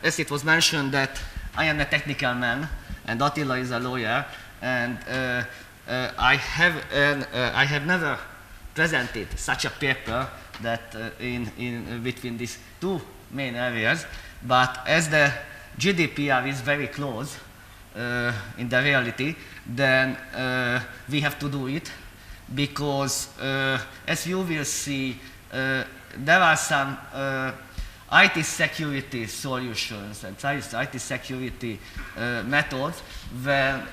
As it was mentioned that I am a technical man and Attila is a lawyer, and I have never presented such a paper that in between these two main areas, but as the GDPR is very close in the reality, then we have to do it because as you will see, there are some IT security solutions and IT security methods where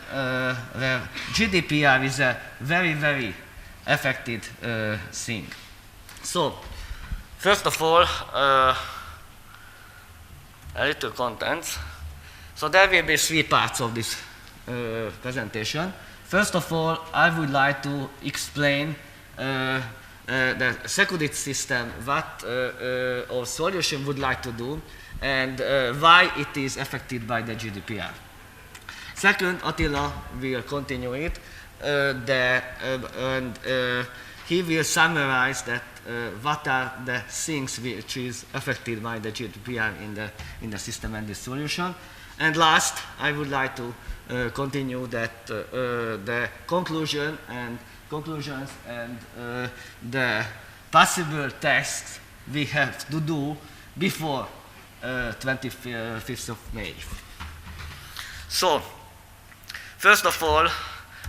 GDPR is a very, very effective thing. So, first of all, a little contents. So there will be three parts of this presentation. First of all, I would like to explain the security system, what our solution would like to do, and why it is affected by the GDPR. Second, Attila will continue it, and he will summarize that what are the things which is affected by the GDPR in the system and the solution. And last, I would like to continue that the conclusions and the possible tasks we have to do before 25th of May. So, first of all,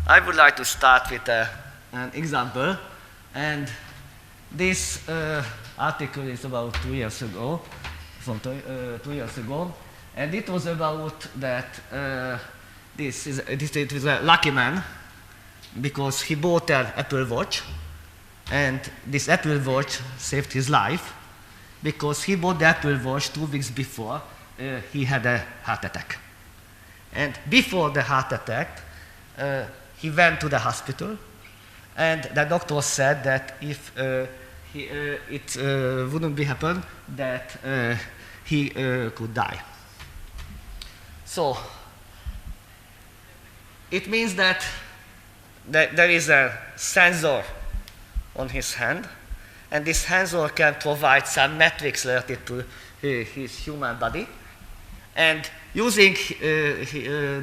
I would like to start with an example, and this article is about 2 years ago, and it was about that it was a lucky man because he bought an Apple Watch, and this Apple Watch saved his life because he bought the Apple Watch 2 weeks before he had a heart attack. And before the heart attack, he went to the hospital, and the doctor said that if it wouldn't be happen, that he could die. So, it means that there is a sensor on his hand, and this sensor can provide some metrics related to his human body. And using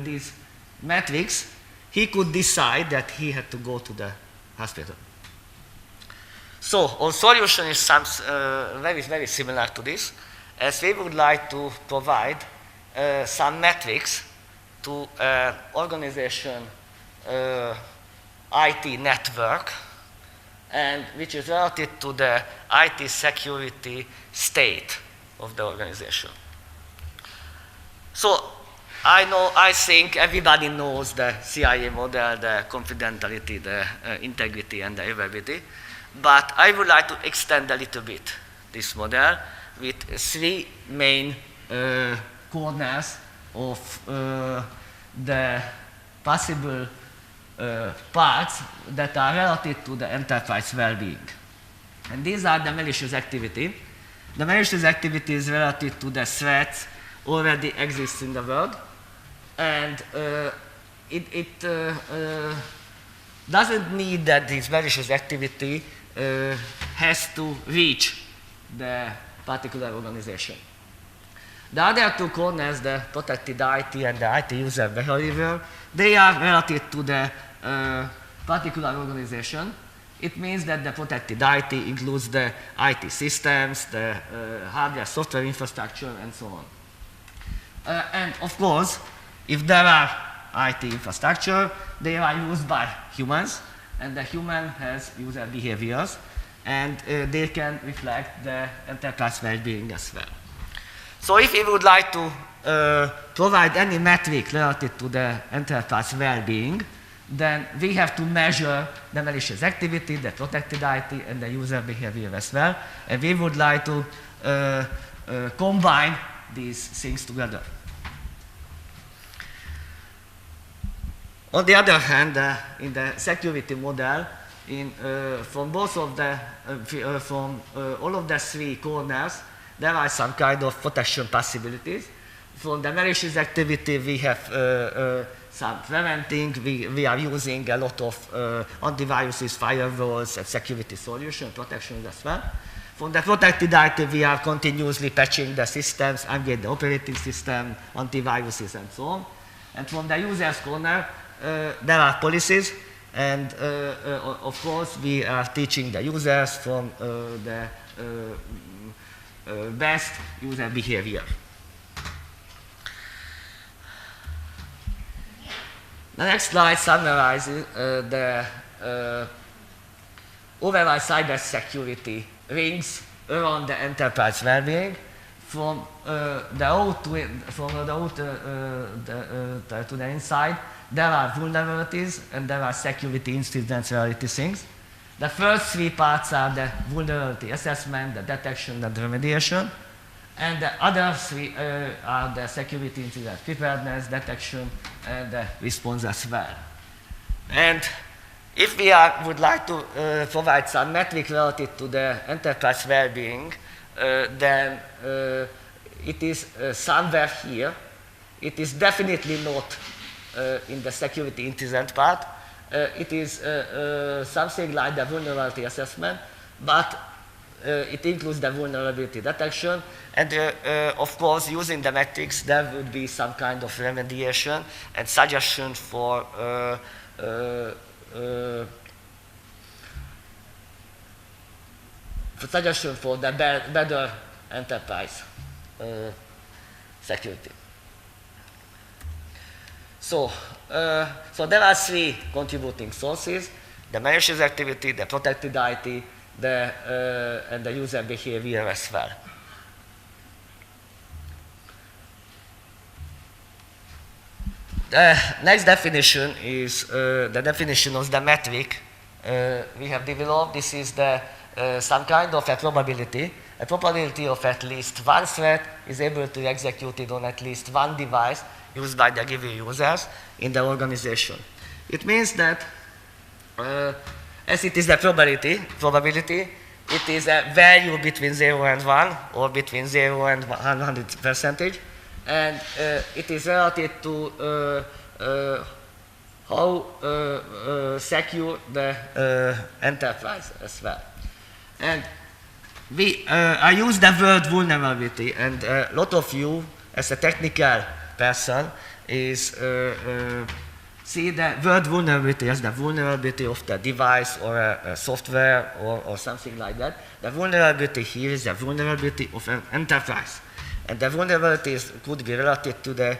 these metrics, he could decide that he had to go to the hospital. So our solution is very, very similar to this, as we would like to provide some metrics to an organization IT network, and which is related to the IT security state of the organization. So I think everybody knows the CIA model, the confidentiality, the integrity, and the availability, but I would like to extend a little bit this model with three main corners of the possible parts that are related to the enterprise well-being. And these are the malicious activity. The malicious activity is related to the threats already exist in the world, and it doesn't need that this malicious activity has to reach the particular organization. The other two corners, the protected IT and the IT user behavior, they are related to the particular organization. It means that the protected IT includes the IT systems, the hardware, software infrastructure, and so on. And of course, if there are IT infrastructure, they are used by humans, and the human has user behaviors, and they can reflect the enterprise well-being as well. So if we would like to provide any metric related to the enterprise well-being, then we have to measure the malicious activity, the protected IT, and the user behavior as well, and we would like to combine these things together. On the other hand, in the security model, from both of the, from all of the three corners, there are some kind of protection possibilities. From the malicious activity, we have some preventing. We are using a lot of antiviruses, firewalls, and security solution protections as well. From the protected IT, we are continuously patching the systems, upgrade the operating system, antiviruses, and so on. And from the user's corner, there are policies, and of course, we are teaching the users from the best user behavior. The next slide summarizes the overall cybersecurity rings around the enterprise well-being from the out to the inside. There are vulnerabilities and there are security incidents reality things. The first three parts are the vulnerability assessment, the detection, and the remediation. And the other three are the security incident preparedness, detection, and the response as well. And if we would like to provide some metric relative to the enterprise well-being, then it is somewhere here. It is definitely not in the security incident part. It is something like the vulnerability assessment, but it includes the vulnerability detection, and of course, using the metrics, there would be some kind of remediation and suggestion for the better enterprise security. So there are three contributing sources: the malicious activity, the protected IT, and the user behavior as well. The next definition is the definition of the metric we have developed. This is some kind of a probability of at least one threat is able to be executed on at least one device used by the given users in the organization. It means that as it is the probability, it is a value between 0 and 1 or between 0 and 100%, and it is relative to how secure the enterprise as well. And I use the word vulnerability, and a lot of you, as a technical person, see the word vulnerability as the vulnerability of the device or a software or something like that. The vulnerability here is the vulnerability of an enterprise. And the vulnerabilities could be related to the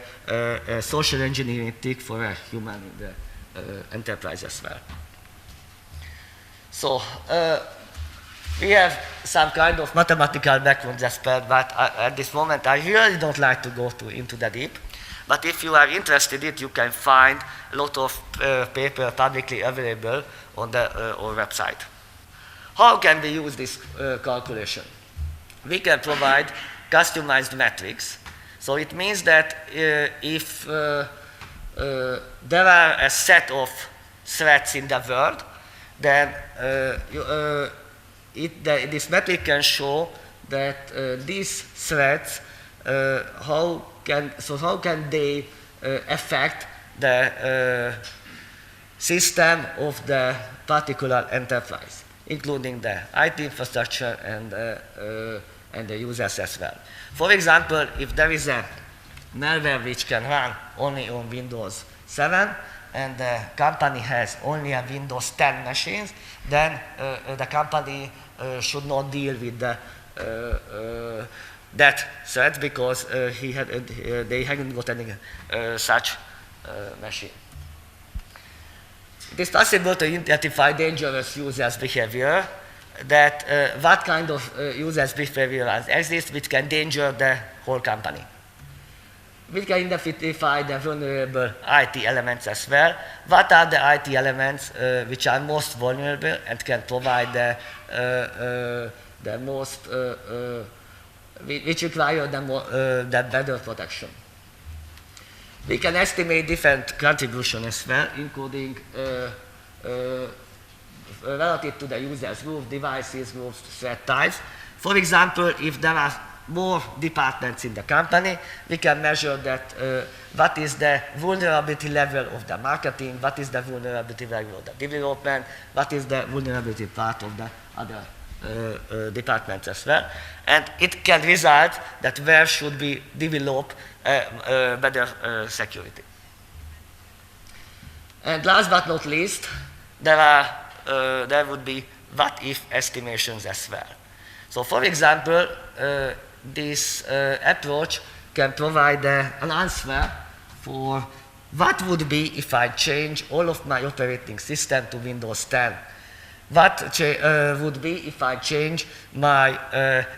social engineering trick for a human in the enterprise as well. So we have some kind of mathematical background aspect, but at this moment I really don't like to go into the deep. But if you are interested in it, you can find a lot of paper publicly available on our website. How can we use this calculation? We can provide customized metrics. So it means that if there are a set of threats in the world, then this metric can show that these threats, how can they affect the system of the particular enterprise, including the IT infrastructure and the users as well. For example, if there is a malware which can run only on Windows 7 and the company has only a Windows 10 machines, then the company should not deal with that threat because they haven't got any such machine. It is possible to identify dangerous users' behavior, that what kind of users' behavior exists which can endanger the whole company. We can identify the vulnerable IT elements as well. What are the IT elements which are most vulnerable and can provide the most, which require the better protection. We can estimate different contributions as well, including relative to the users group, devices groups, threat types. For example, if there are more departments in the company, we can measure that what is the vulnerability level of the marketing, what is the vulnerability level of the development, what is the vulnerability part of the other departments as well. And it can result that where should we develop better security. And last but not least, there would be what-if estimations as well. So for example, this approach can provide an answer for what would be if I change all of my operating system to Windows 10. What would be if I change my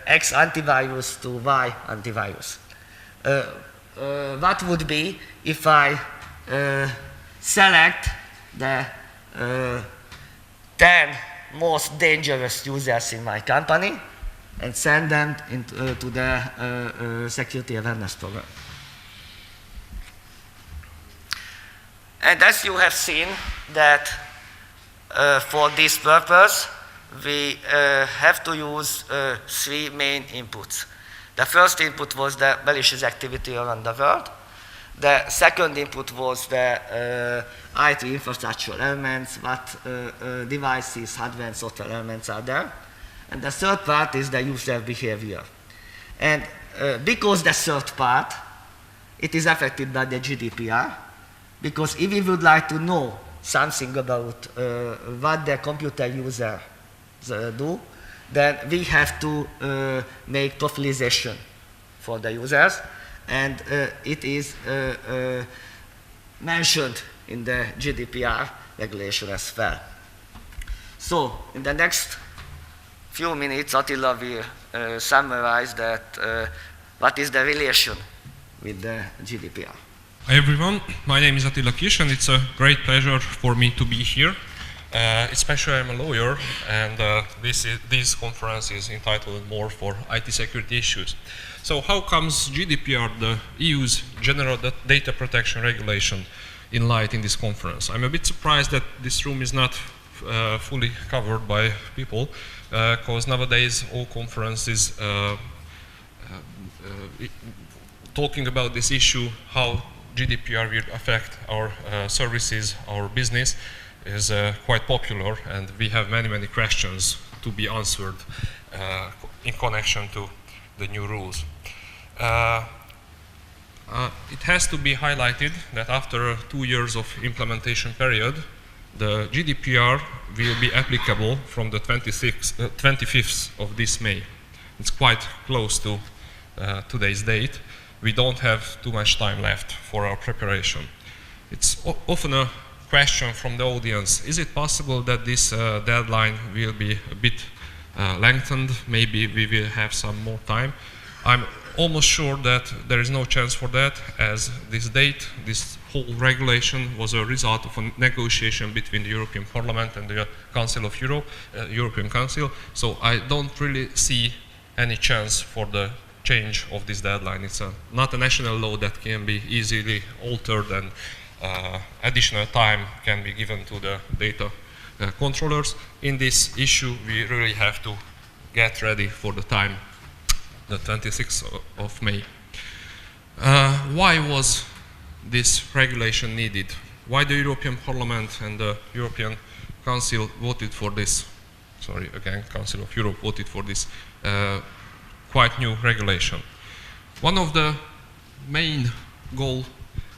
X antivirus to Y antivirus? What would be if I select the 10 most dangerous users in my company and send them to the security awareness program? And as you have seen that for this purpose, we have to use 3 main inputs. The first input was the malicious activity around the world. The second input was the IT infrastructure elements, what devices, hardware and software elements are there. And the third part is the user behavior. And because the third part, it is affected by the GDPR, because if we would like to know something about what the computer users do, then we have to make profilization for the users, and it is mentioned in the GDPR regulation as well. So, in the next few minutes, Attila will summarize that what is the relation with the GDPR. Hi everyone, my name is Attila Kiss and it's a great pleasure for me to be here. Especially I'm a lawyer and this conference is entitled more for IT security issues. So how comes GDPR, the EU's General Data Protection Regulation, in light in this conference? I'm a bit surprised that this room is not fully covered by people, because nowadays all conferences talking about this issue, how GDPR will affect our services, our business, is quite popular, and we have many questions to be answered in connection to the new rules. It has to be highlighted that after 2 years of implementation period, the GDPR will be applicable from the 25th of this May. It's quite close to today's date. We don't have too much time left for our preparation. It's often a question from the audience, is it possible that this deadline will be a bit lengthened? Maybe we will have some more time. I'm almost sure that there is no chance for that, as this date, this whole regulation was a result of a negotiation between the European Parliament and the Council of Europe, European Council. So I don't really see any chance for the change of this deadline. It's not a national law that can be easily altered, and additional time can be given to the data controllers. In this issue, we really have to get ready for the time, the 26th of May. Why was this regulation needed? Why the European Parliament and the European Council voted for this? Sorry, again, Council of Europe voted for this quite new regulation. One of the main goals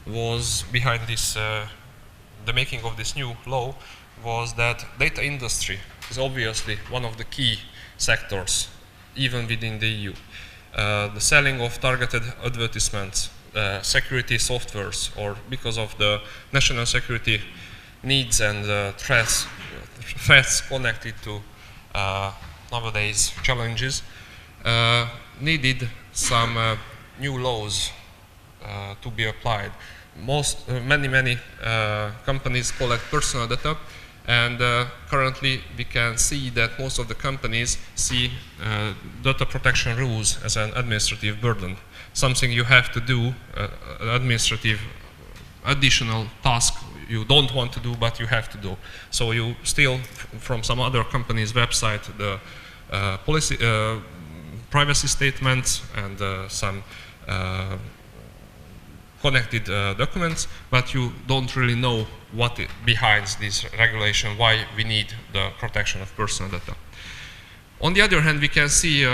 was behind this, the making of this new law, was that data industry is obviously one of the key sectors, even within the EU. The selling of targeted advertisements, security softwares, or because of the national security needs and threats connected to nowadays challenges, needed some new laws to be applied. Many companies collect personal data, and currently we can see that most of the companies see data protection rules as an administrative burden, something you have to do, an administrative additional task you don't want to do but you have to do. So you steal from some other company's website the privacy statements and some connected documents, but you don't really know what behind this regulation, why we need the protection of personal data. On the other hand, we can see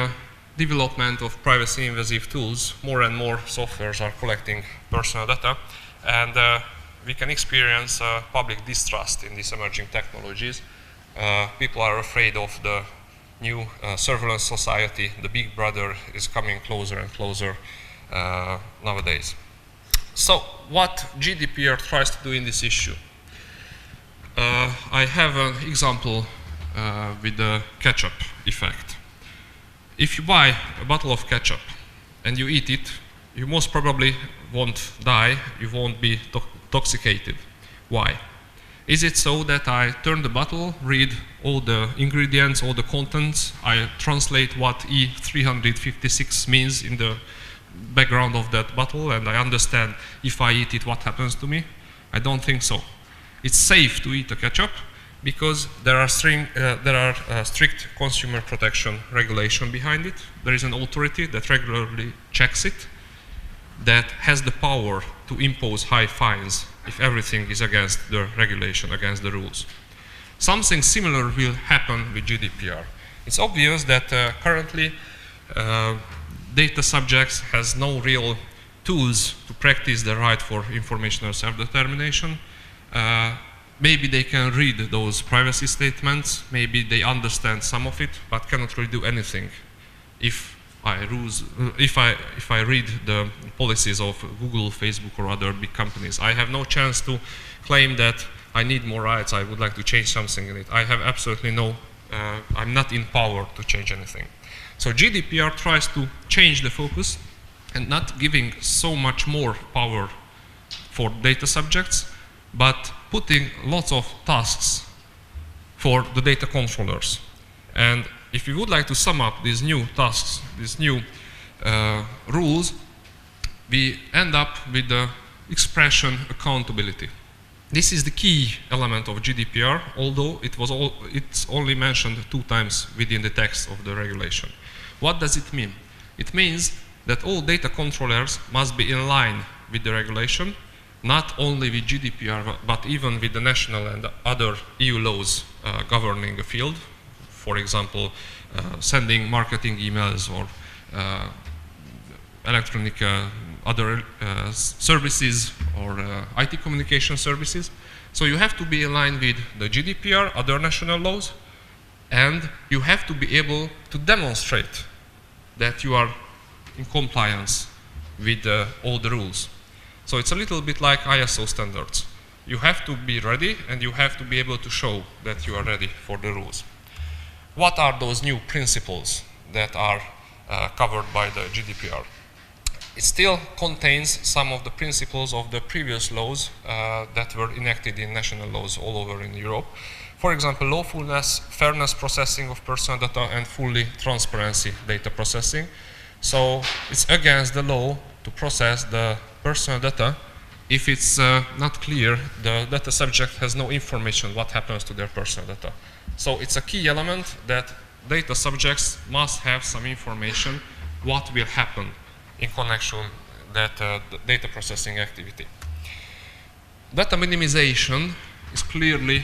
development of privacy invasive tools. More and more softwares are collecting personal data, and we can experience public distrust in these emerging technologies. People are afraid of the new surveillance society. The big brother is coming closer and closer nowadays. So, what GDPR tries to do in this issue? I have an example with the ketchup effect. If you buy a bottle of ketchup and you eat it, you most probably won't die, you won't be intoxicated. Why? Is it so that I turn the bottle, read all the ingredients, all the contents, I translate what E356 means in the background of that bottle, and I understand if I eat it what happens to me? I don't think so. It's safe to eat a ketchup because there are strict consumer protection regulation behind it. There is an authority that regularly checks it, that has the power to impose high fines if everything is against the regulation, against the rules. Something similar will happen with GDPR. It's obvious that currently data subjects has no real tools to practice the right for informational self-determination. Maybe they can read those privacy statements, maybe they understand some of it, but cannot really do anything. If I read the policies of Google, Facebook, or other big companies, I have no chance to claim that I need more rights, I would like to change something in it. I have absolutely no, I'm not in power to change anything. So GDPR tries to change the focus and not giving so much more power for data subjects, but putting lots of tasks for the data controllers. And if you would like to sum up these new tasks, these new rules, we end up with the expression accountability. This is the key element of GDPR, although it's only mentioned 2 times within the text of the regulation. What does it mean? It means that all data controllers must be in line with the regulation, not only with GDPR, but even with the national and other EU laws governing the field. For example, sending marketing emails or electronic other services or IT communication services. So you have to be in line with the GDPR, other national laws, and you have to be able to demonstrate that you are in compliance with all the rules. So it's a little bit like ISO standards. You have to be ready and you have to be able to show that you are ready for the rules. What are those new principles that are covered by the GDPR? It still contains some of the principles of the previous laws that were enacted in national laws all over in Europe. For example, lawfulness, fairness processing of personal data, and fully transparency data processing. So it's against the law to process the personal data if it's not clear the data subject has no information what happens to their personal data. So it's a key element that data subjects must have some information what will happen in connection with that data processing activity. Data minimization is clearly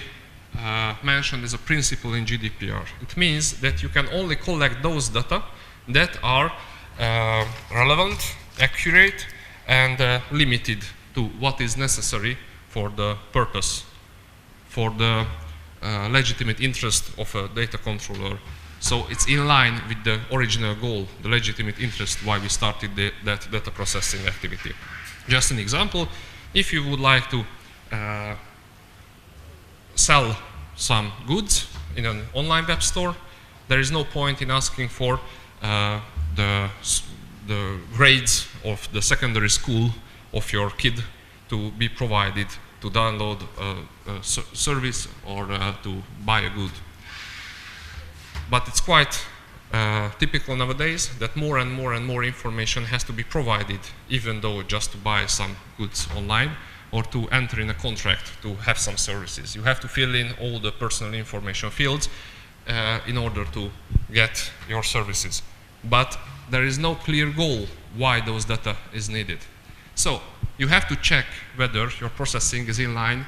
mentioned as a principle in GDPR. It means that you can only collect those data that are relevant, accurate, and limited to what is necessary for the purpose, for the legitimate interest of a data controller. So it's in line with the original goal, the legitimate interest why we started that data processing activity. Just an example, if you would like to sell some goods in an online web store, there is no point in asking for the grades of the secondary school of your kid to be provided to download a service or to buy a good. But it's quite typical nowadays that more and more information has to be provided, even though just to buy some goods online or to enter in a contract to have some services. You have to fill in all the personal information fields in order to get your services. But there is no clear goal why those data is needed. So you have to check whether your processing is in line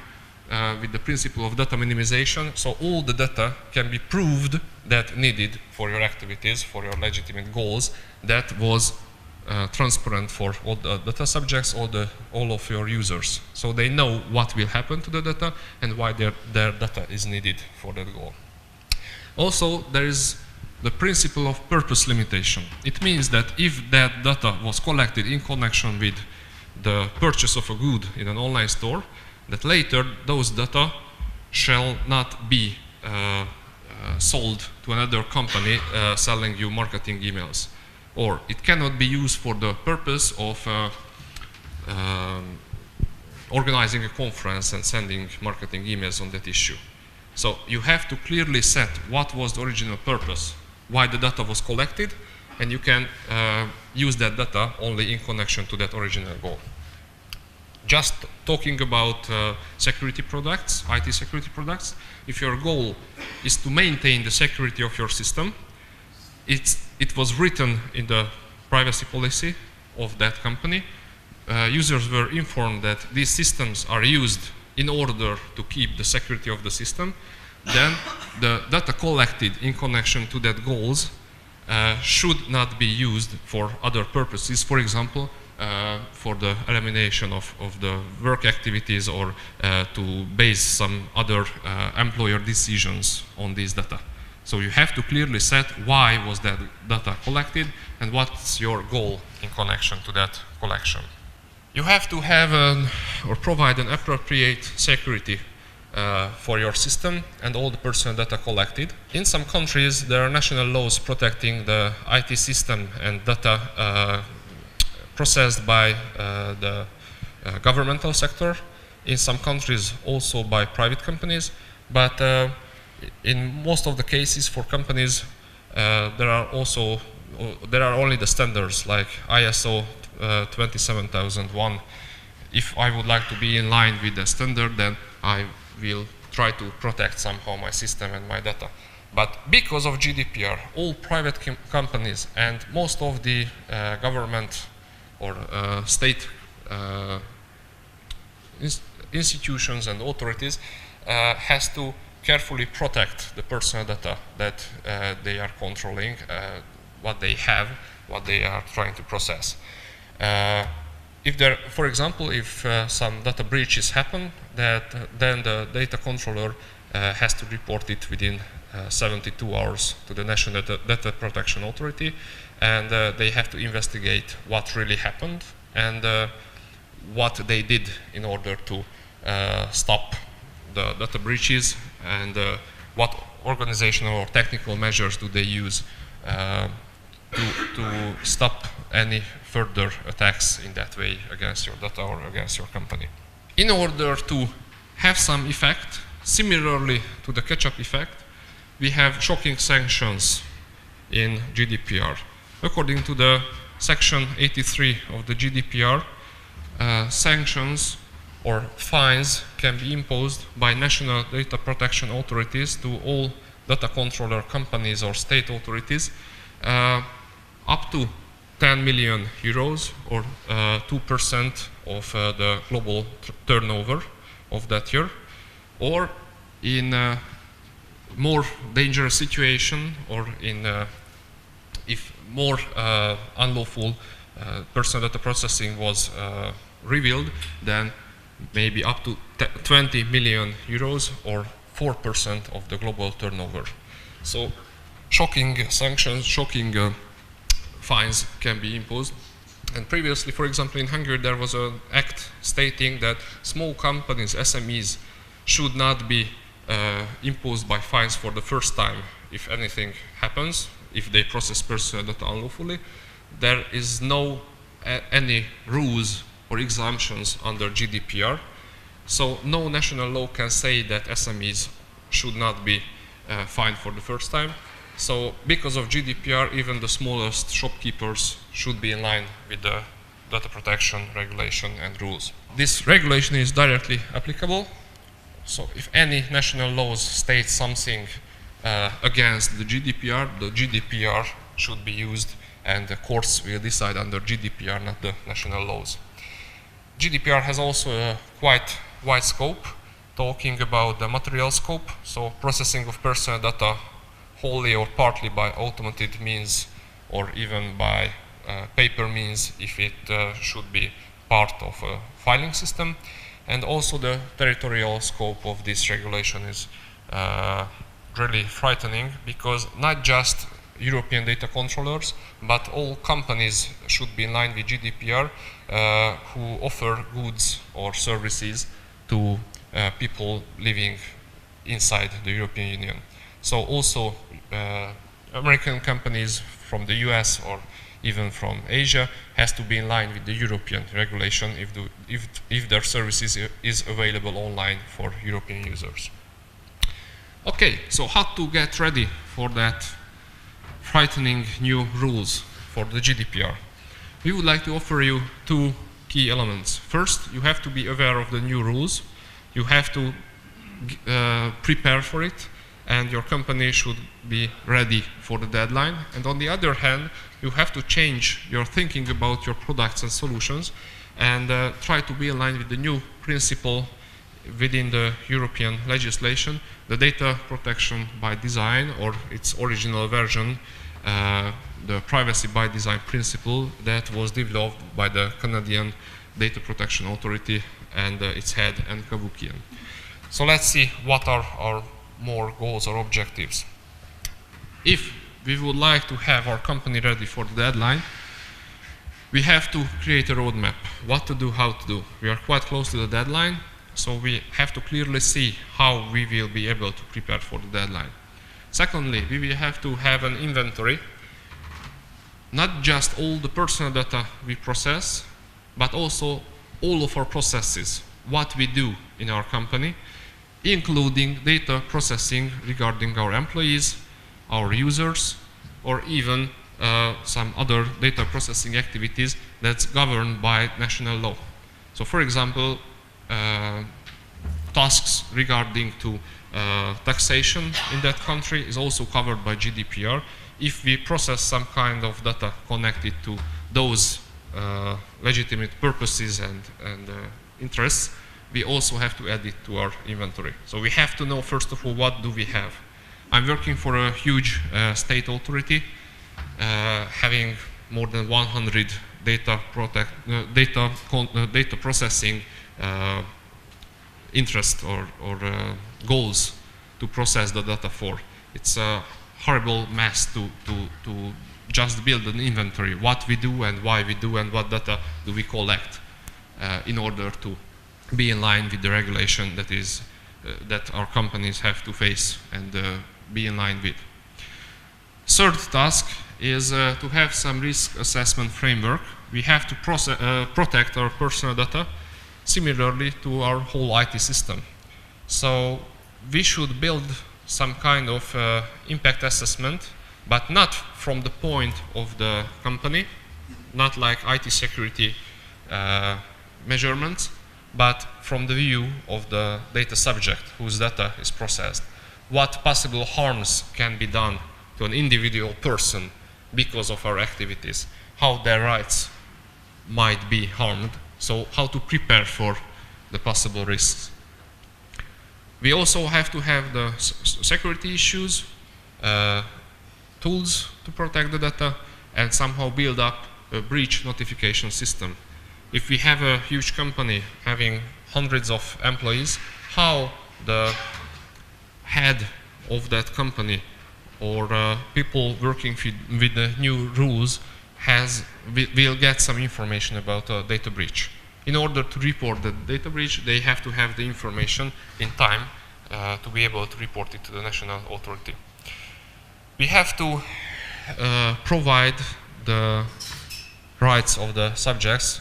with the principle of data minimization, so all the data can be proved that needed for your activities, for your legitimate goals, that was transparent for all the data subjects, all of your users. So they know what will happen to the data and why their data is needed for that goal. Also, there is the principle of purpose limitation. It means that if that data was collected in connection with the purchase of a good in an online store, that later those data shall not be sold to another company selling you marketing emails. Or it cannot be used for the purpose of organizing a conference and sending marketing emails on that issue. So you have to clearly set what was the original purpose, why the data was collected, and you can use that data only in connection to that original goal. Just talking about security products, IT security products, if your goal is to maintain the security of your system, it was written in the privacy policy of that company. Users were informed that these systems are used in order to keep the security of the system. Then the data collected in connection to that goals should not be used for other purposes. For example, for the elimination of the work activities or to base some other employer decisions on these data. So you have to clearly set why was that data collected and what's your goal in connection to that collection. You have to have or provide an appropriate security for your system and all the personal data collected. In some countries, there are national laws protecting the IT system and data processed by the governmental sector. In some countries, also by private companies. But in most of the cases for companies, there are only the standards like ISO 27001. If I would like to be in line with the standard, then I will try to protect somehow my system and my data. But because of GDPR, all private companies and most of the government or state institutions and authorities has to carefully protect the personal data that they are controlling, what they have, what they are trying to process. If there, for example, if some data breaches happen, then the data controller has to report it within 72 hours to the National Data Protection Authority, and they have to investigate what really happened and what they did in order to stop the data breaches and what organizational or technical measures do they use to stop any further attacks in that way against your data or against your company. In order to have some effect, similarly to the catch-up effect, we have shocking sanctions in GDPR. According to the section 83 of the GDPR, sanctions or fines can be imposed by national data protection authorities to all data controller companies or state authorities up to 10 million euros or 2% of the global turnover of that year, or in a more dangerous situation or in if more unlawful personal data processing was revealed, then maybe up to 20 million euros or 4% of the global turnover. So shocking sanctions, shocking fines can be imposed. And previously, for example, in Hungary, there was an act stating that small companies, SMEs, should not be imposed by fines for the first time if anything happens, if they process personal data unlawfully. There is no any rules or exemptions under GDPR. So no national law can say that SMEs should not be fined for the first time. So because of GDPR, even the smallest shopkeepers should be in line with the data protection regulation and rules. This regulation is directly applicable. So if any national laws state something against the GDPR should be used, and the courts will decide under GDPR, not the national laws. GDPR has also a quite wide scope. talking about the material scope, so processing of personal data wholly or partly by automated means or even by paper means if it should be part of a filing system. And also the territorial scope of this regulation is really frightening, because not just European data controllers, but all companies should be in line with GDPR who offer goods or services to people living inside the European Union. So also American companies from the US or even from Asia has to be in line with the European regulation if their services is available online for European users. Okay, so how to get ready for that frightening new rules for the GDPR? We would like to offer you two key elements. First, you have to be aware of the new rules. You have to prepare for it, and your company should be ready for the deadline. And on the other hand, you have to change your thinking about your products and solutions and try to be aligned with the new principle within the European legislation, the data protection by design, or its original version, the privacy by design principle that was developed by the Canadian Data Protection Authority and its head, N. Kavukian. So let's see what are our more goals or objectives. If we would like to have our company ready for the deadline, we have to create a roadmap, what to do, how to do. We are quite close to the deadline, so we have to clearly see how we will be able to prepare for the deadline. Secondly, we will have to have an inventory, not just all the personal data we process, but also all of our processes, what we do in our company, including data processing regarding our employees, our users, or even some other data processing activities that's governed by national law. So for example, tasks regarding to taxation in that country is also covered by GDPR. If we process some kind of data connected to those legitimate purposes and interests, we also have to add it to our inventory. So we have to know, first of all, what do we have. I'm working for a huge state authority, having more than 100 data processing interest or goals to process the data for. It's a horrible mess to just build an inventory, what we do and why we do and what data do we collect in order to be in line with the regulation that is that our companies have to face and be in line with. Third task is to have some risk assessment framework. We have to protect our personal data similarly to our whole IT system. So we should build some kind of impact assessment, but not from the point of the company, not like IT security measurements, but from the view of the data subject whose data is processed. What possible harms can be done to an individual person because of our activities, how their rights might be harmed, so how to prepare for the possible risks. We also have to have the security issues, tools to protect the data, and somehow build up a breach notification system. If we have a huge company having hundreds of employees, how the head of that company or people working with the new rules will get some information about a data breach. In order to report the data breach, they have to have the information in time to be able to report it to the national authority. We have to provide the rights of the subjects,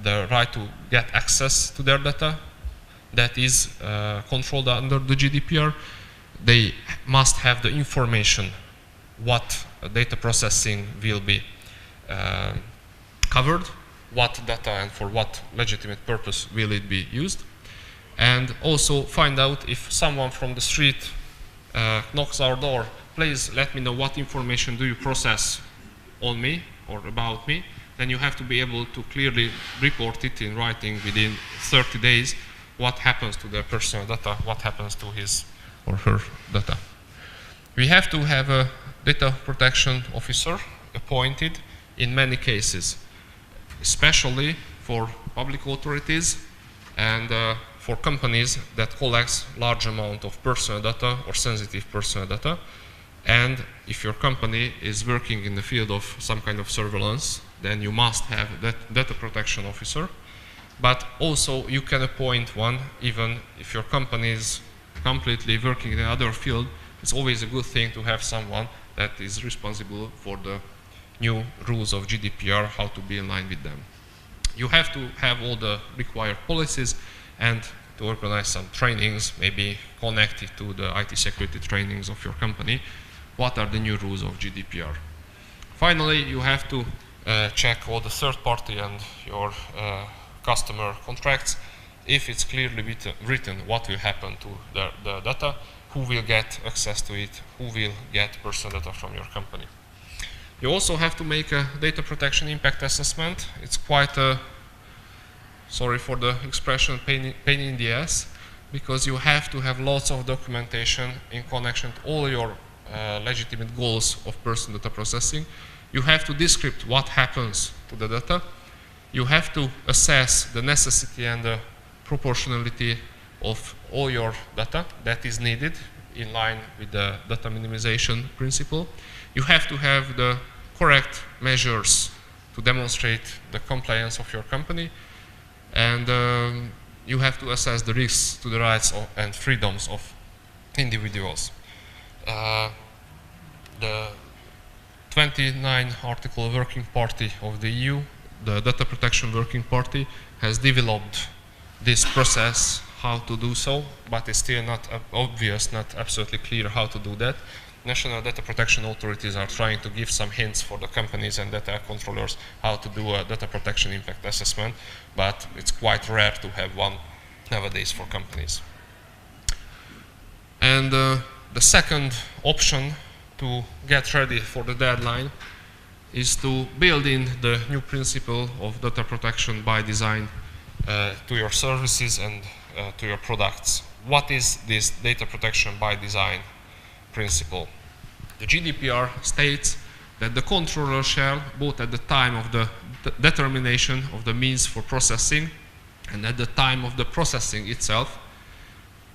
the right to get access to their data that is controlled under the GDPR. They must have the information what data processing will be covered, what data and for what legitimate purpose will it be used, and also find out if someone from the street knocks our door, please let me know what information do you process on me or about me, then you have to be able to clearly report it in writing within 30 days what happens to their personal data, what happens to his or her data. We have to have a data protection officer appointed in many cases, especially for public authorities and for companies that collect large amount of personal data or sensitive personal data. And if your company is working in the field of some kind of surveillance, then you must have that data protection officer. But also you can appoint one even if your company is completely working in another field. It's always a good thing to have someone that is responsible for the new rules of GDPR, how to be in line with them. You have to have all the required policies and to organize some trainings, maybe connected to the IT security trainings of your company. What are the new rules of GDPR? Finally, you have to check all the third party and your customer contracts. If it's clearly written what will happen to the data, who will get access to it, who will get personal data from your company. You also have to make a data protection impact assessment. It's quite a, sorry for the expression, pain in the ass, because you have to have lots of documentation in connection to all your legitimate goals of personal data processing. You have to describe what happens to the data. You have to assess the necessity and the proportionality of all your data that is needed in line with the data minimization principle. You have to have the correct measures to demonstrate the compliance of your company, and you have to assess the risks to the rights and freedoms of individuals. The 29 article working party of the EU, the Data Protection Working Party, has developed this process, how to do so, but it's still not obvious, not absolutely clear how to do that. National data protection authorities are trying to give some hints for the companies and data controllers how to do a data protection impact assessment, but it's quite rare to have one nowadays for companies. And the second option to get ready for the deadline is to build in the new principle of data protection by design to your services and to your products. What is this data protection by design principle? The GDPR states that the controller shall, both at the time of the determination of the means for processing and at the time of the processing itself,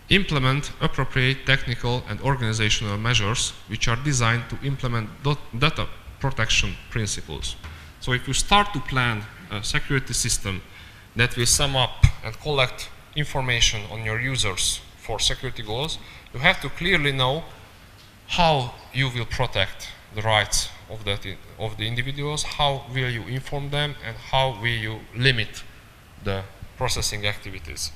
implement appropriate technical and organizational measures which are designed to implement data protection principles. So if you start to plan a security system that will sum up and collect information on your users for security goals, you have to clearly know how you will protect the rights of the individuals, how will you inform them, and how will you limit the processing activities.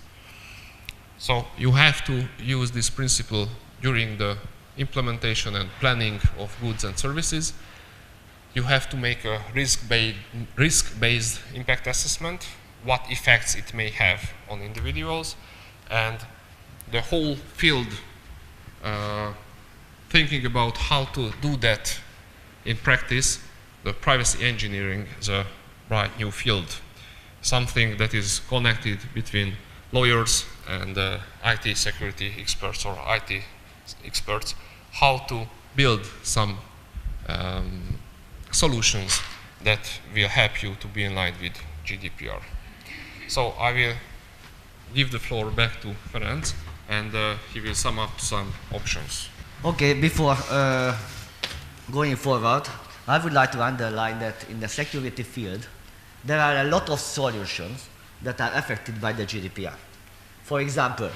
So you have to use this principle during the implementation and planning of goods and services. You have to make a risk-based impact assessment, what effects it may have on individuals, and the whole field thinking about how to do that in practice. The privacy engineering is a bright new field, something that is connected between lawyers and IT security experts or IT experts, how to build some solutions that will help you to be in line with GDPR. So I will give the floor back to Ferenc, and he will sum up some options. Okay, before going forward, I would like to underline that in the security field, there are a lot of solutions that are affected by the GDPR. For example,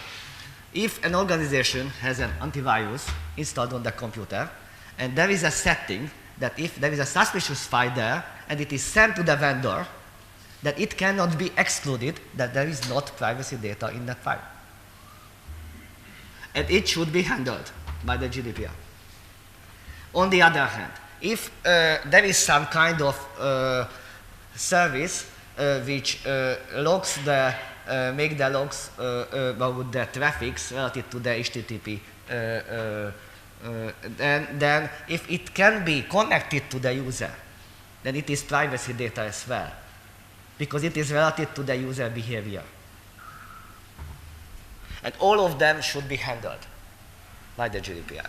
if an organization has an antivirus installed on the computer, and there is a setting that if there is a suspicious file there, and it is sent to the vendor, that it cannot be excluded that there is not privacy data in that file. And it should be handled by the GDPR. On the other hand, if there is some kind of service which logs the, make the logs about the traffics related to the HTTP, then if it can be connected to the user, then it is privacy data as well, because it is related to the user behavior. And all of them should be handled by the GDPR.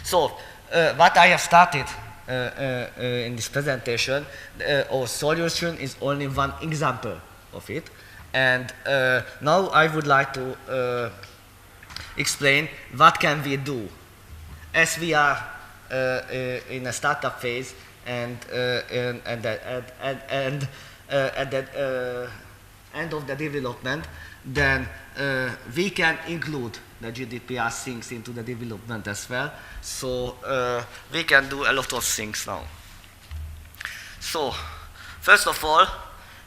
So what I have started in this presentation, our solution is only one example of it. And now I would like to explain what can we do as we are in a startup phase and at the end of the development. Then we can include the GDPR things into the development as well. So we can do a lot of things now. So first of all,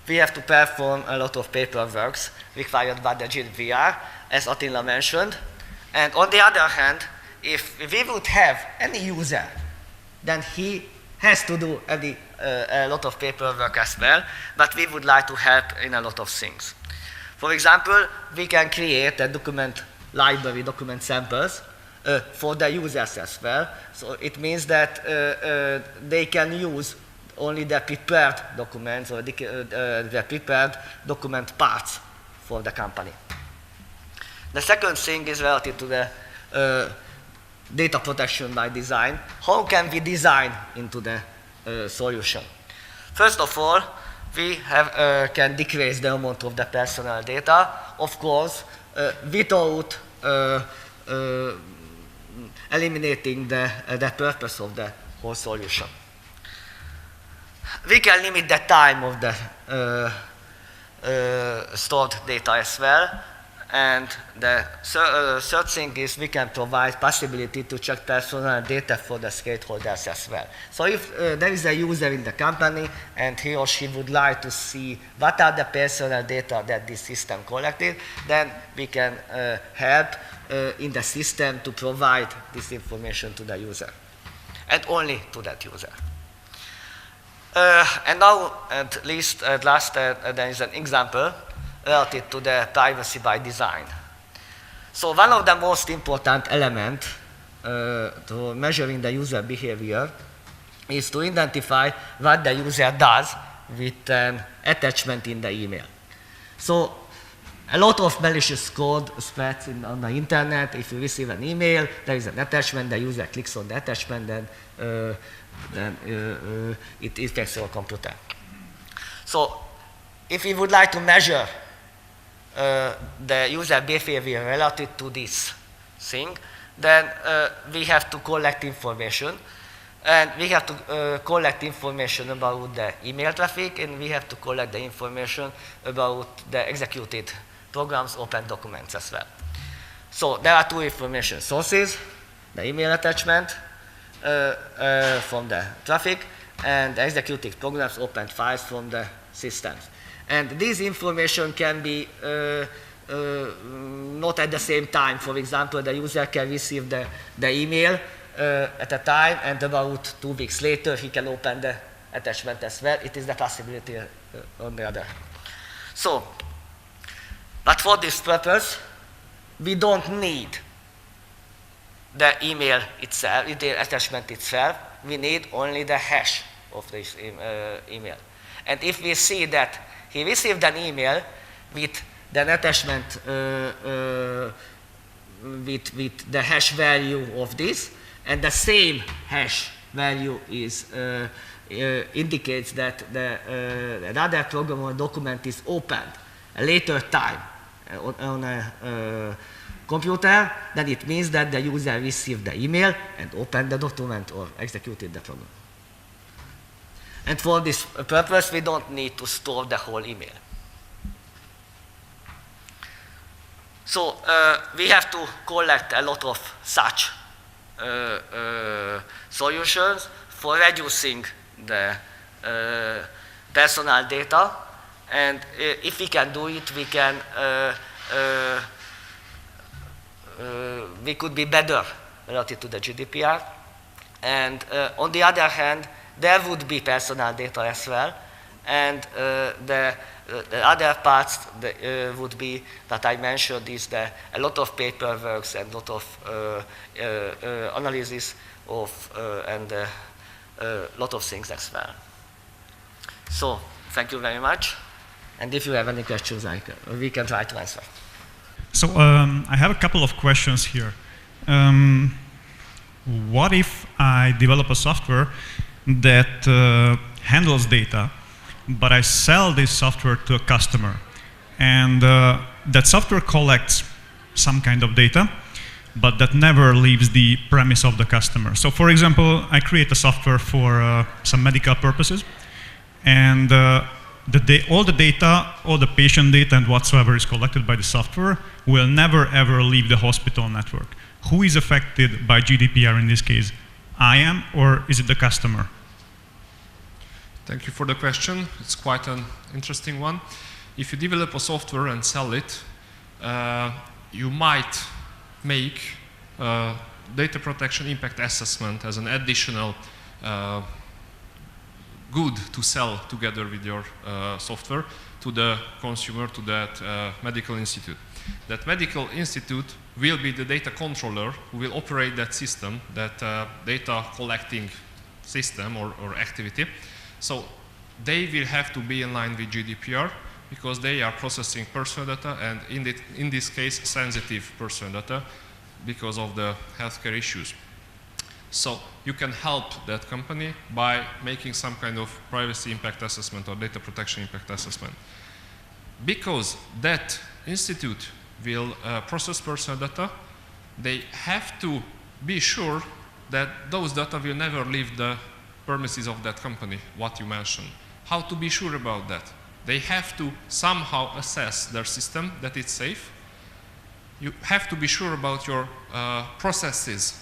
we have to perform a lot of paperwork required by the GDPR, as Attila mentioned. And on the other hand, if we would have any user, then he has to do a lot of paperwork as well, but we would like to help in a lot of things. For example, we can create a document library, document samples, for the users as well. So it means that they can use only the prepared documents or the prepared document parts for the company. The second thing is related to the data protection by design. How can we design into the solution? First of all, we can decrease the amount of the personal data, of course, without eliminating the purpose of the whole solution. We can limit the time of the stored data as well. And the third thing is we can provide possibility to check personal data for the stakeholders as well. So if there is a user in the company and he or she would like to see what are the personal data that this system collected, then we can help in the system to provide this information to the user, and only to that user. And now, at last, there is an example related to the privacy by design. So one of the most important elements to measuring the user behavior is to identify what the user does with an attachment in the email. So a lot of malicious code spreads on the internet. If you receive an email, there is an attachment, the user clicks on the attachment, then it affects your computer. So if we would like to measure the user behavior related to this thing, then we have to collect information. And we have to collect information about the email traffic, and we have to collect the information about the executed programs, open documents as well. So there are two information sources, the email attachment from the traffic, and the executed programs, open files from the systems. And this information can be not at the same time. For example, the user can receive the email at a time, and about 2 weeks later, he can open the attachment as well. It is the possibility on the other hand. So, but for this purpose, we don't need the email itself, the attachment itself. We need only the hash of this email. And if we see that he received an email with an attachment with the hash value of this, and the same hash value is indicates that another program or document is opened a later time on a computer, then it means that the user received the email and opened the document or executed the program. And for this purpose, we don't need to store the whole email. So we have to collect a lot of such solutions for reducing the personal data. And if we can do it, we could be better relative to the GDPR. And on the other hand, there would be personal data as well, and the other parts would be that I mentioned is a lot of paperwork and a lot of analysis of and a lot of things as well. So thank you very much, and if you have any questions, we can try to answer. So I have a couple of questions here. What if I develop a software that handles data, but I sell this software to a customer, and that software collects some kind of data, but that never leaves the premise of the customer. So for example, I create a software for some medical purposes, and all the data, all the patient data and whatsoever is collected by the software will never ever leave the hospital network. Who is affected by GDPR in this case? I am, or is it the customer? Thank you for the question. It's quite an interesting one. If you develop a software and sell it, you might make data protection impact assessment as an additional good to sell together with your software to the consumer, to that medical institute. That medical institute will be the data controller who will operate that system, that data collecting system or activity. So they will have to be in line with GDPR because they are processing personal data, and in this case sensitive personal data because of the healthcare issues. So you can help that company by making some kind of privacy impact assessment or data protection impact assessment. Because that institute will process personal data, they have to be sure that those data will never leave the premises of that company, what you mentioned. How to be sure about that? They have to somehow assess their system that it's safe. You have to be sure about your processes.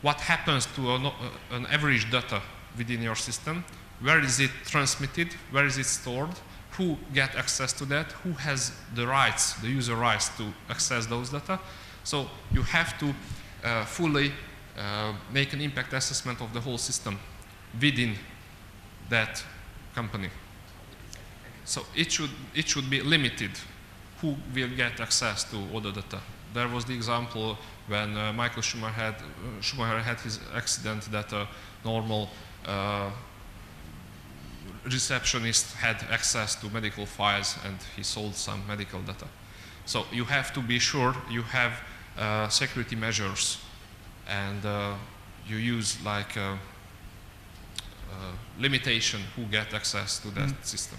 What happens to an average data within your system? Where is it transmitted? Where is it stored? Who gets access to that? Who has the rights, the user rights to access those data? So you have to fully make an impact assessment of the whole system within that company. So it should be limited who will get access to all the data. There was the example when Michael Schumacher had his accident that a normal receptionist had access to medical files and he sold some medical data. So you have to be sure you have security measures and you use like limitation who get access to that system.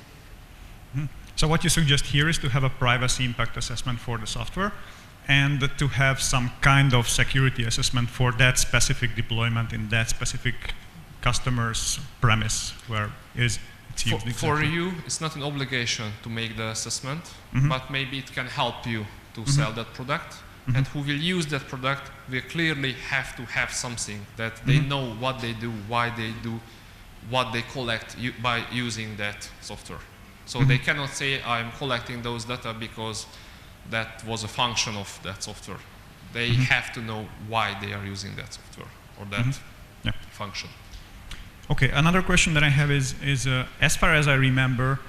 So what you suggest here is to have a privacy impact assessment for the software and to have some kind of security assessment for that specific deployment in that specific customer's premise where it's used. For you, it's not an obligation to make the assessment, but maybe it can help you to sell that product. And who will use that product will clearly have to have something that they know what they do, why they do, what they collect by using that software. So they cannot say, I'm collecting those data because that was a function of that software. They have to know why they are using that software or that function. Okay, another question that I have is as far as I remember,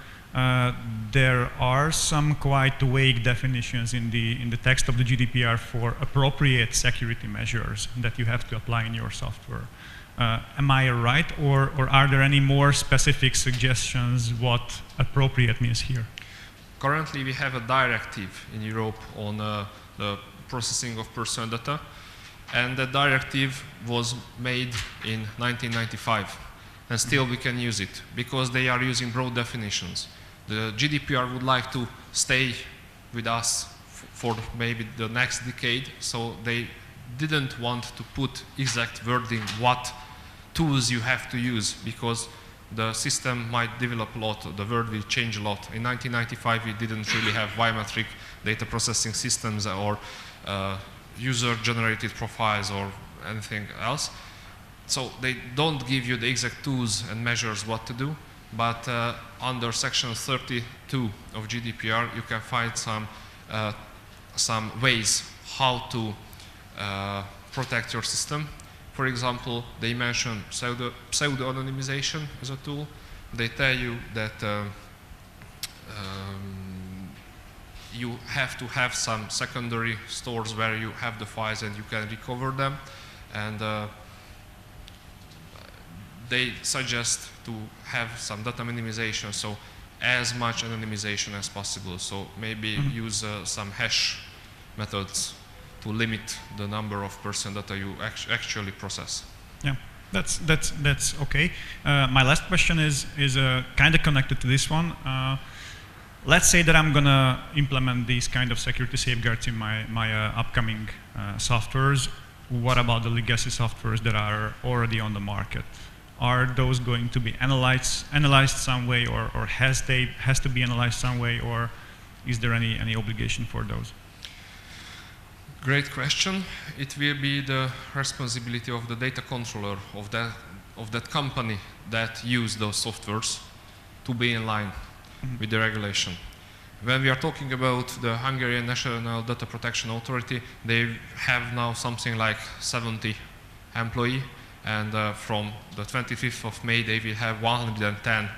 there are some quite vague definitions in the text of the GDPR for appropriate security measures that you have to apply in your software. Am I right, or are there any more specific suggestions what appropriate means here? Currently, we have a directive in Europe on the processing of personal data, and the directive was made in 1995, and still we can use it because they are using broad definitions. The GDPR would like to stay with us for maybe the next decade, so they didn't want to put exact wording what tools you have to use because the system might develop a lot, the world will change a lot. In 1995 we didn't really have biometric data processing systems or user-generated profiles or anything else. So they don't give you the exact tools and measures what to do, but under section 32 of GDPR you can find some ways how to protect your system. For example, they mention pseudo-anonymization as a tool. They tell you that you have to have some secondary stores where you have the files and you can recover them. And they suggest to have some data minimization, so as much anonymization as possible. So maybe use some hash methods to limit the number of person data you actually process. Yeah, that's okay. My last question is kind of connected to this one. Let's say that I'm gonna implement these kind of security safeguards in my upcoming softwares. What about the legacy softwares that are already on the market? Are those going to be analyzed some way, or has to be analyzed some way, or is there any obligation for those? Great question. It will be the responsibility of the data controller of that company that use those softwares to be in line with the regulation. When we are talking about the Hungarian National Data Protection Authority, they have now something like 70 employees, and from the 25th of May they will have 110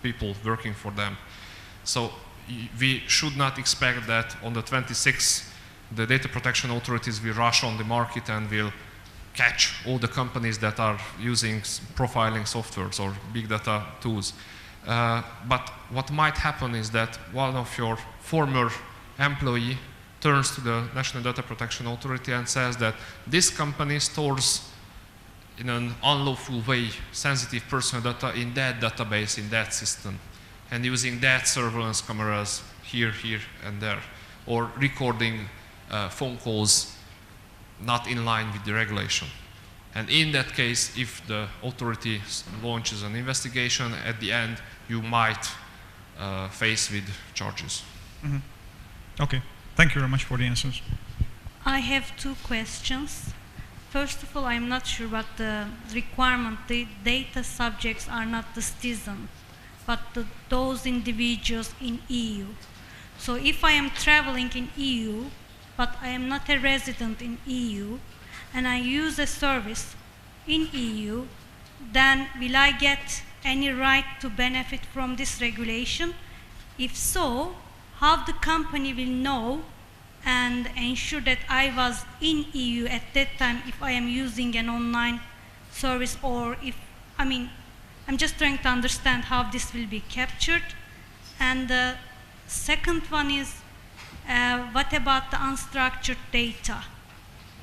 people working for them. So we should not expect that on the 26th the data protection authorities will rush on the market and will catch all the companies that are using profiling softwares or big data tools. But what might happen is that one of your former employee turns to the National Data Protection Authority and says that this company stores in an unlawful way sensitive personal data in that database, in that system, and using that surveillance cameras here, and there, or recording phone calls not in line with the regulation. And in that case, if the authority launches an investigation, at the end you might face with charges. Mm-hmm. Okay, thank you very much for the answers. I have two questions. First of all, I'm not sure what the requirement. The data subjects are not the citizen, but those individuals in EU. So if I am traveling in EU, but I am not a resident in EU, and I use a service in EU, then will I get any right to benefit from this regulation? If so, how the company will know and ensure that I was in EU at that time if I am using an online service, or if, I'm just trying to understand how this will be captured. And the second one is, what about the unstructured data?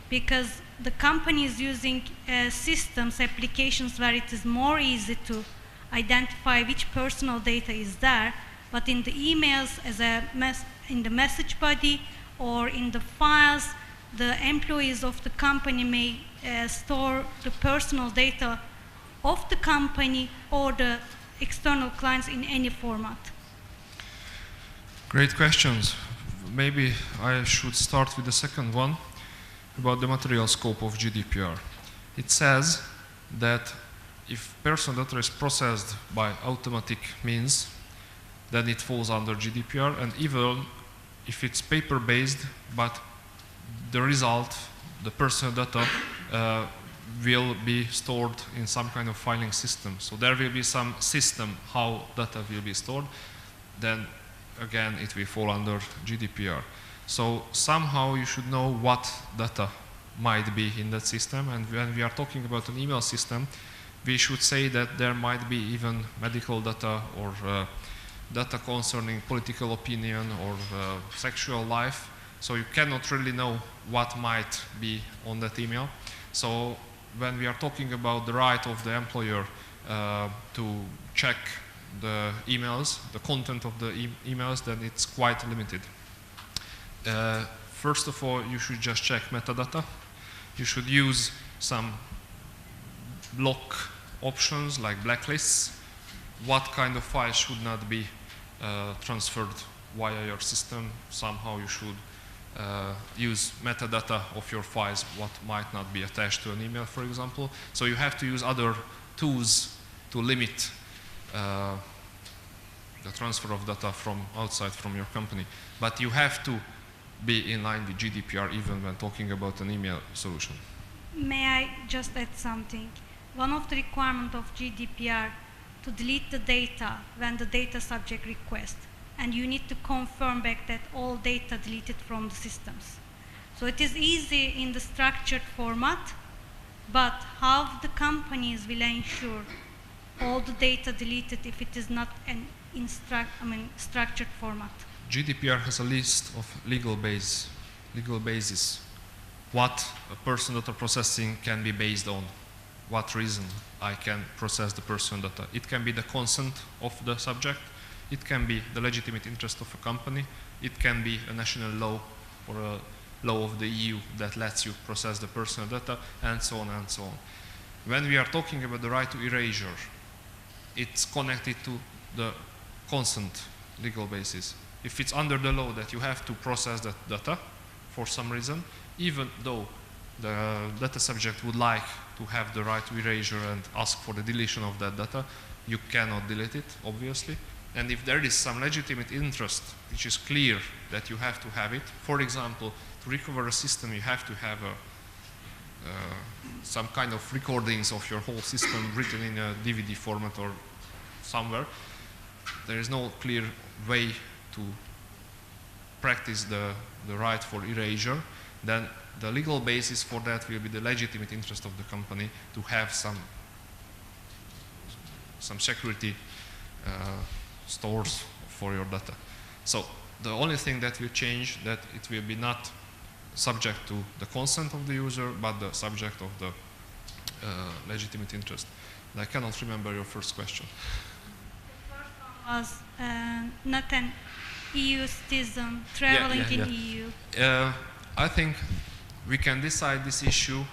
Because the company is using systems, applications where it is more easy to identify which personal data is there, but in the emails, in the message body or in the files, the employees of the company may store the personal data of the company or the external clients in any format. Great questions. Maybe I should start with the second one about the material scope of GDPR. It says that if personal data is processed by automatic means, then it falls under GDPR, and even if it's paper-based, but the result, the personal data, will be stored in some kind of filing system. So there will be some system how data will be stored, then again it will fall under GDPR. So somehow you should know what data might be in that system, and when we are talking about an email system, we should say that there might be even medical data or data concerning political opinion or sexual life. So you cannot really know what might be on that email. So when we are talking about the right of the employer to check the emails, the content of the emails, then it's quite limited. First of all, you should just check metadata. You should use some block options like blacklists. What kind of files should not be transferred via your system? Somehow you should use metadata of your files, what might not be attached to an email, for example. So you have to use other tools to limit the transfer of data from outside from your company. But you have to be in line with GDPR even when talking about an email solution. May I just add something? One of the requirements of GDPR to delete the data when the data subject requests, and you need to confirm back that all data deleted from the systems. So it is easy in the structured format, but how the companies will ensure all the data deleted if it is not in structured format? GDPR has a list of legal base legal basis. What a person data processing can be based on. What reason I can process the person data. It can be the consent of the subject. It can be the legitimate interest of a company. It can be a national law or a law of the EU that lets you process the personal data, and so on and so on. When we are talking about the right to erasure, it's connected to the consent legal basis. If it's under the law that you have to process that data for some reason, even though the data subject would like to have the right to erasure and ask for the deletion of that data, you cannot delete it, obviously. And if there is some legitimate interest, which is clear that you have to have it, for example, to recover a system, you have to have some kind of recordings of your whole system written in a DVD format or somewhere. There is no clear way to practice the right for erasure. Then the legal basis for that will be the legitimate interest of the company to have some security stores for your data. So the only thing that will change, that it will be not subject to the consent of the user, but the subject of the legitimate interest. And I cannot remember your first question. The first one was not an EU citizen traveling in EU. I think we can decide this issue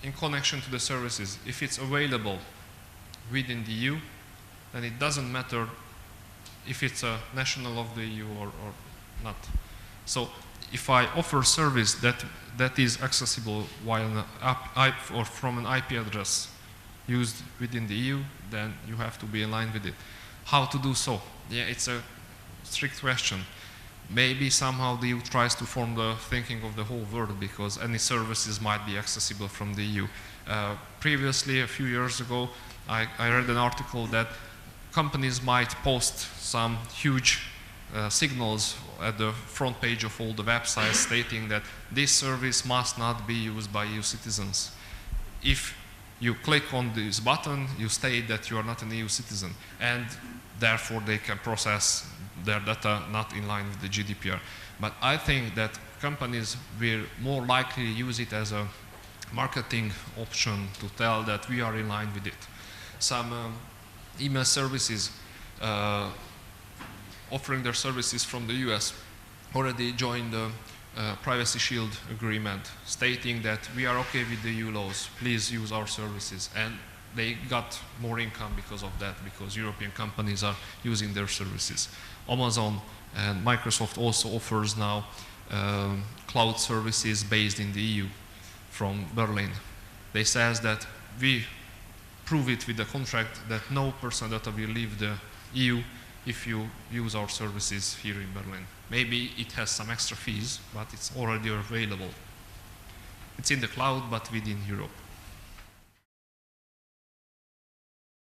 in connection to the services. If it's available within the EU, then it doesn't matter if it's a national of the EU or not. So if I offer service that is accessible while an or from an IP address used within the EU, then you have to be in line with it. How to do so? Yeah, it's a strict question. Maybe somehow the EU tries to form the thinking of the whole world, because any services might be accessible from the EU. Previously, a few years ago, I read an article that companies might post some huge signals at the front page of all the websites stating that this service must not be used by EU citizens. If you click on this button, you state that you are not an EU citizen, and therefore they can process their data not in line with the GDPR. But I think that companies will more likely use it as a marketing option to tell that we are in line with it. Some email services offering their services from the US already joined the Privacy Shield agreement, stating that we are okay with the EU laws, please use our services. And they got more income because of that, because European companies are using their services. Amazon and Microsoft also offers now cloud services based in the EU from Berlin. They says that we prove it with the contract that no personal data will leave the EU if you use our services here in Berlin. Maybe it has some extra fees, but it's already available. It's in the cloud, but within Europe.